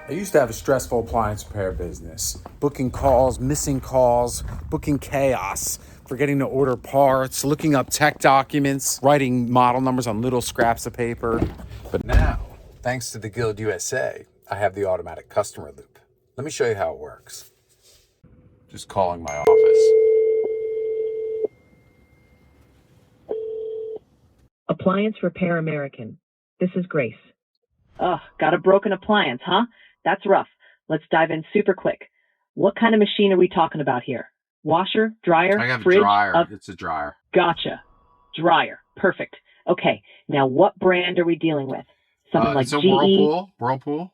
I used to have a stressful appliance repair business. Booking calls, missing calls, booking chaos, forgetting to order parts, looking up tech documents, writing model numbers on little scraps of paper. But now, thanks to the GuildUSA, I have the automatic customer loop. Let me show you how it works. Just calling my office. Appliance Repair American. This is Grace. Ugh, got a broken appliance, huh? That's rough. Let's dive in super quick. What kind of machine are we talking about here? Washer, dryer, I have fridge? a dryer. It's a dryer. Gotcha. Dryer. Perfect. Okay, now what brand are we dealing with? Something like It's a GE? Whirlpool.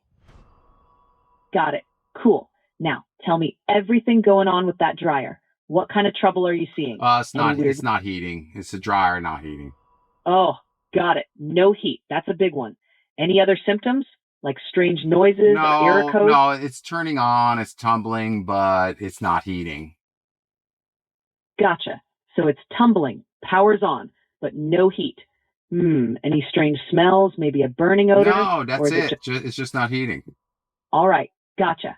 Got it. Cool. Now, tell me everything going on with that dryer. What kind of trouble are you seeing? It's not heating. It's a dryer, not heating. Oh, got it. No heat. That's a big one. Any other symptoms? Like strange noises or error codes? No, it's turning on, it's tumbling, but it's not heating. Gotcha. So it's tumbling, power's on, but no heat. Any strange smells, maybe a burning odor? No, that's it. It's just not heating. All right, gotcha.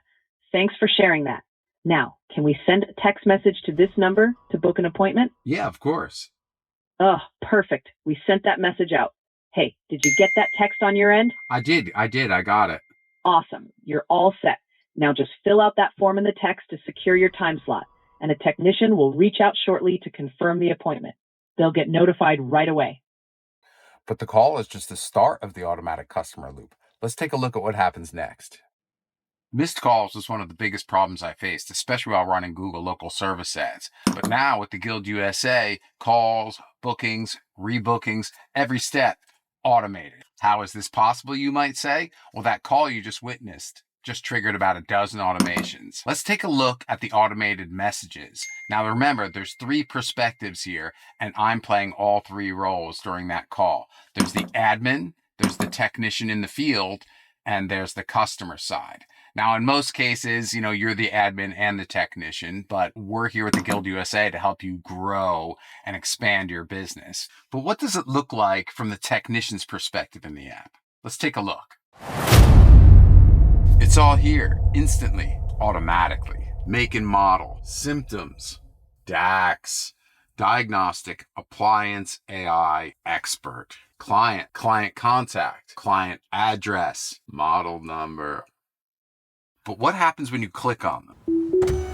Thanks for sharing that. Now, can we send a text message to this number to book an appointment? Yeah, of course. Oh, perfect. We sent that message out. Hey, did you get that text on your end? I did. I got it. Awesome. You're all set. Now just fill out that form in the text to secure your time slot, and a technician will reach out shortly to confirm the appointment. They'll get notified right away. But the call is just the start of the automatic customer loop. Let's take a look at what happens next. Missed calls was one of the biggest problems I faced, especially while running Google local service ads. But now with the GuildUSA, calls, bookings, rebookings, every step automated. How is this possible, you might say? Well, that call you just witnessed just triggered about a dozen automations. Let's take a look at the automated messages. Now remember, there's 3 perspectives here, and I'm playing all 3 roles during that call. There's the admin, there's the technician in the field, and there's the customer side. Now, in most cases, you're the admin and the technician, but we're here at the GuildUSA to help you grow and expand your business. But what does it look like from the technician's perspective in the app? Let's take a look. It's all here, instantly, automatically. Make and model, symptoms, DAX, diagnostic, appliance, AI, expert, client contact, client address, model number. But what happens when you click on them?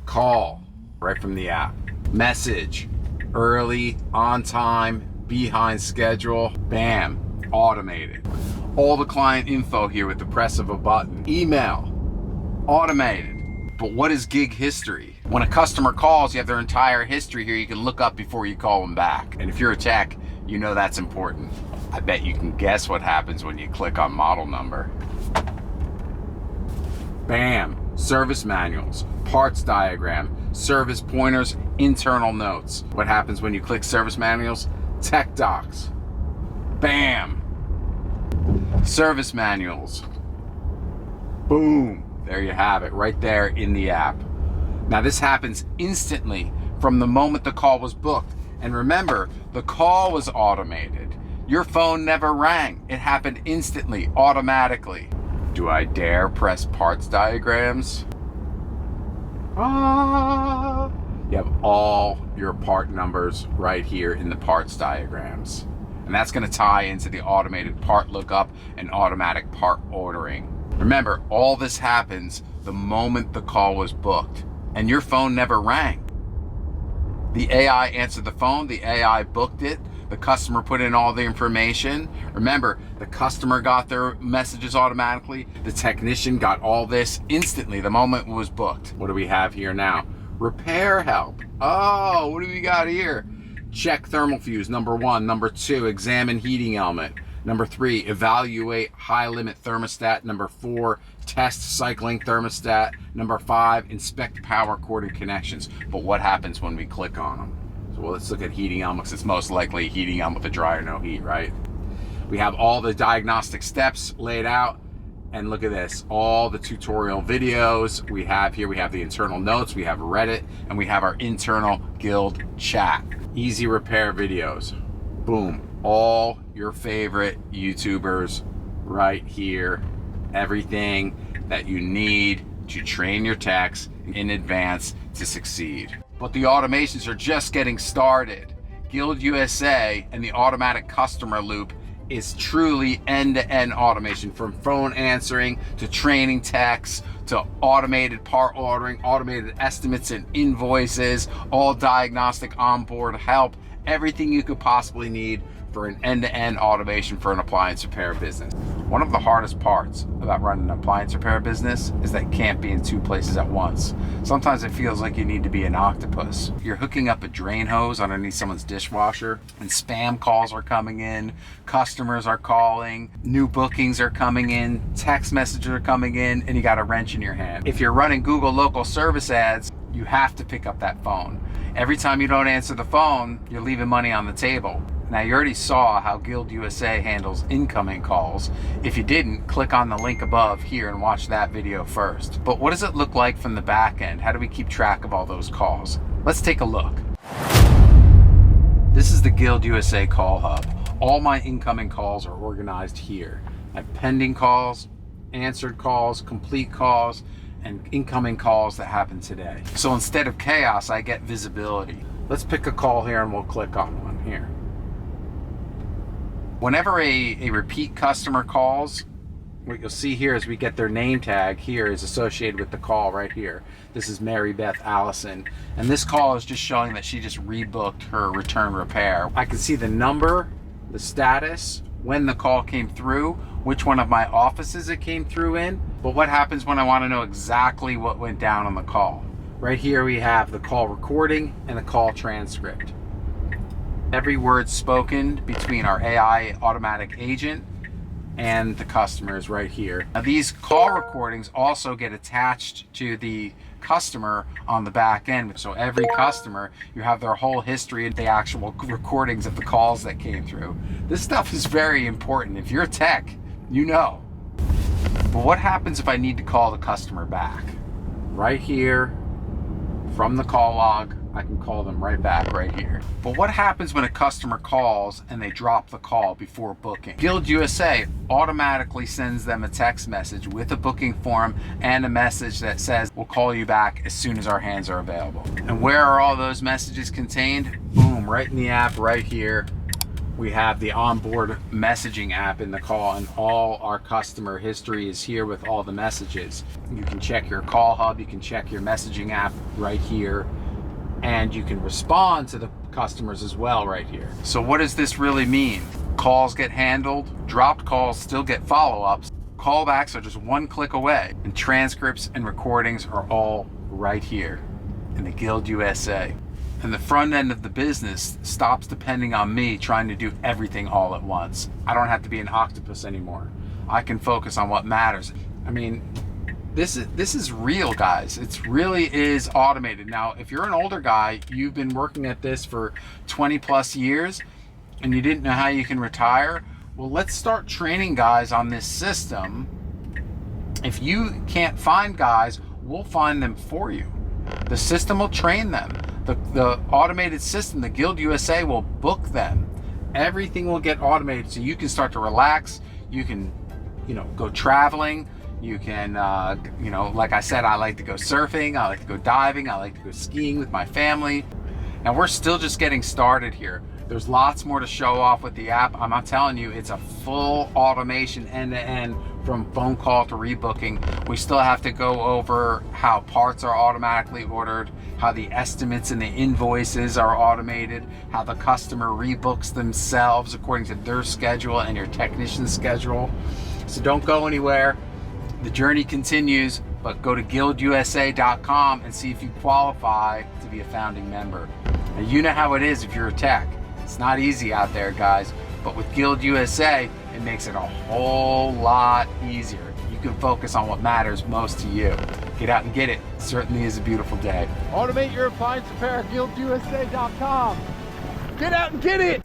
Call, right from the app. Message, early, on time, behind schedule, bam, automated. All the client info here with the press of a button. Email, automated. But what is gig history? When a customer calls, you have their entire history here you can look up before you call them back. And if you're a tech, you know that's important. I bet you can guess what happens when you click on model number. Bam! Service manuals, parts diagram, service pointers, internal notes. What happens when you click service manuals? Tech docs. Bam! Service manuals. Boom! There you have it, right there in the app. Now this happens instantly from the moment the call was booked. And remember, the call was automated. Your phone never rang. It happened instantly, automatically. Do I dare press parts diagrams? You have all your part numbers right here in the parts diagrams. And that's going to tie into the automated part lookup and automatic part ordering. Remember, all this happens the moment the call was booked, and your phone never rang. The AI answered the phone, the AI booked it, the customer put in all the information. Remember, the customer got their messages automatically, the technician got all this instantly the moment it was booked. What do we have here now? Repair help. Oh, what do we got here? Check thermal fuse, number 1. Number 2, examine heating element. Number 3, evaluate high limit thermostat. Number 4, test cycling thermostat. Number 5, inspect power cord and connections. But what happens when we click on them? So let's look at heating element, because it's most likely a heating element with a dryer, no heat, right? We have all the diagnostic steps laid out. And look at this, all the tutorial videos we have here. We have the internal notes, we have Reddit, and we have our internal Guild chat. Easy repair videos. Boom. All your favorite YouTubers right here. Everything that you need to train your techs in advance to succeed. But the automations are just getting started. GuildUSA and the automatic customer loop is truly end-to-end automation, from phone answering to training techs to automated part ordering, automated estimates and invoices, all diagnostic onboard help, everything you could possibly need for an end-to-end automation for an appliance repair business. One of the hardest parts about running an appliance repair business is that it can't be in two places at once. Sometimes it feels like you need to be an octopus. You're hooking up a drain hose underneath someone's dishwasher, and spam calls are coming in, customers are calling, new bookings are coming in, text messages are coming in, and you got a wrench in your hand. If you're running Google local service ads, you have to pick up that phone. Every time you don't answer the phone, you're leaving money on the table. Now, you already saw how GuildUSA handles incoming calls. If you didn't, click on the link above here and watch that video first. But what does it look like from the back end? How do we keep track of all those calls? Let's take a look. This is the GuildUSA call hub. All my incoming calls are organized here. I have pending calls, answered calls, complete calls, and incoming calls that happen today. So instead of chaos, I get visibility. Let's pick a call here and we'll click on one here. Whenever a repeat customer calls, what you'll see here is we get their name tag here is associated with the call right here. This is Mary Beth Allison, and this call is just showing that she just rebooked her return repair. I can see the number, the status, when the call came through, which one of my offices it came through in. But what happens when I want to know exactly what went down on the call? Right here we have the call recording and the call transcript. Every word spoken between our AI automatic agent and the customers right here. Now, these call recordings also get attached to the customer on the back end. So every customer, you have their whole history and the actual recordings of the calls that came through. This stuff is very important. If you're a tech, you know. But what happens if I need to call the customer back? Right here, from the call log, I can call them right back right here. But what happens when a customer calls and they drop the call before booking? GuildUSA automatically sends them a text message with a booking form and a message that says, we'll call you back as soon as our hands are available. And where are all those messages contained? Boom, right in the app right here. We have the onboard messaging app in the call, and all our customer history is here with all the messages. You can check your call hub, you can check your messaging app right here, and you can respond to the customers as well right here. So what does this really mean? Calls get handled, dropped calls still get follow-ups, callbacks are just one click away, and transcripts and recordings are all right here in the GuildUSA. And the front end of the business stops depending on me trying to do everything all at once. I don't have to be an octopus anymore. I can focus on what matters. I mean, this is real, guys. It really is automated. Now, if you're an older guy, you've been working at this for 20 plus years and you didn't know how you can retire, well, let's start training guys on this system. If you can't find guys, we'll find them for you. The system will train them. The automated system, the GuildUSA, will book them. Everything will get automated so you can start to relax. You can, go traveling. You can, like I said, I like to go surfing. I like to go diving. I like to go skiing with my family. Now, we're still just getting started here. There's lots more to show off with the app. I'm not telling you, it's a full automation end-to-end from phone call to rebooking. We still have to go over how parts are automatically ordered, how the estimates and the invoices are automated, how the customer rebooks themselves according to their schedule and your technician's schedule. So don't go anywhere. The journey continues, but go to GuildUSA.com and see if you qualify to be a founding member. Now, you know how it is if you're a tech. It's not easy out there, guys, but with GuildUSA, it makes it a whole lot easier. You can focus on what matters most to you. Get out and get it. It certainly is a beautiful day. Automate your appliance repair at GuildUSA.com. Get out and get it!